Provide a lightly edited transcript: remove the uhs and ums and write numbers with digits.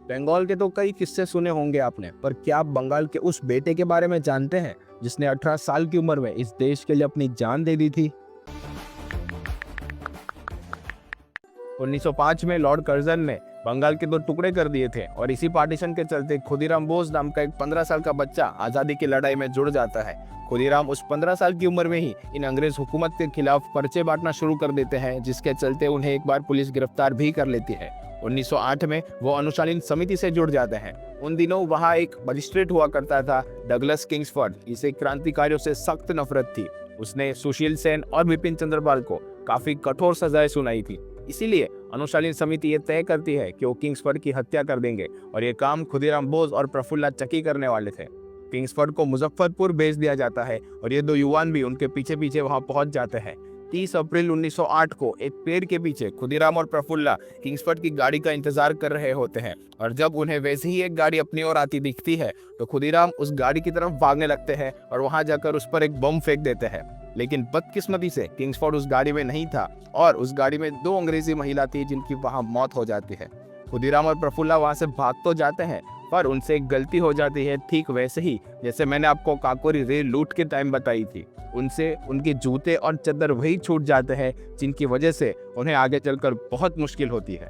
बंगाल के तो कई किस्से सुने होंगे आपने, पर क्या आप बंगाल के उस बेटे के बारे में जानते हैं जिसने 18 साल की उम्र में इस देश के लिए अपनी जान दे दी थी? 1905 में लॉर्ड कर्जन ने बंगाल के दो टुकड़े कर दिए थे और इसी पार्टीशन के चलते खुदीराम बोस नाम का एक 15 साल का बच्चा आज़ादी की लड़ाई में जुड़ जाता है। खुदीराम उस 15 साल की उम्र में ही इन अंग्रेज हुकूमत के खिलाफ पर्चे बांटना शुरू कर देते हैं, जिसके चलते उन्हें एक बार पुलिस गिरफ्तार भी कर लेती है। 1908 में वो अनुशासन समिति से जुड़ जाते हैं। उन दिनों वहाँ एक मजिस्ट्रेट हुआ करता था, डगलस किंग्सफोर्ड। इसे क्रांतिकारियों से सख्त नफरत थी। उसने सुशील सेन और बिपिन चंद्रपाल को काफी कठोर सजाएं सुनाई थी। इसीलिए अनुशासन समिति ये तय करती है कि वो किंग्सफोर्ड की हत्या कर देंगे और ये काम खुदीराम बोस और प्रफुल्ला चकी करने वाले थे। किंग्सफोर्ड को मुजफ्फरपुर भेज दिया जाता है और ये दो युवान भी उनके पीछे पीछे वहां पहुंच जाते हैं। 30 अप्रैल 1908 को एक पेड़ के पीछे खुदीराम और प्रफुल्ला किंग्सफोर्ड की गाड़ी का इंतजार कर रहे होते हैं और जब उन्हें वैसे ही एक गाड़ी अपनी ओर आती दिखती है तो खुदीराम उस गाड़ी की तरफ भागने लगते हैं और वहां जाकर उस पर एक बम फेंक देते हैं। लेकिन बदकिस्मती से किंग्सफोर्ड उस गाड़ी में नहीं था और उस गाड़ी में दो अंग्रेजी महिला थी जिनकी वहां मौत हो जाती है। खुदीराम और प्रफुल्ला वहां से भाग तो जाते हैं पर उनसे एक गलती हो जाती है, ठीक वैसे ही जैसे मैंने आपको काकोरी रेल लूट के टाइम बताई थी। उनसे उनके जूते और चद्दर वही छूट जाते हैं जिनकी वजह से उन्हें आगे चलकर बहुत मुश्किल होती है।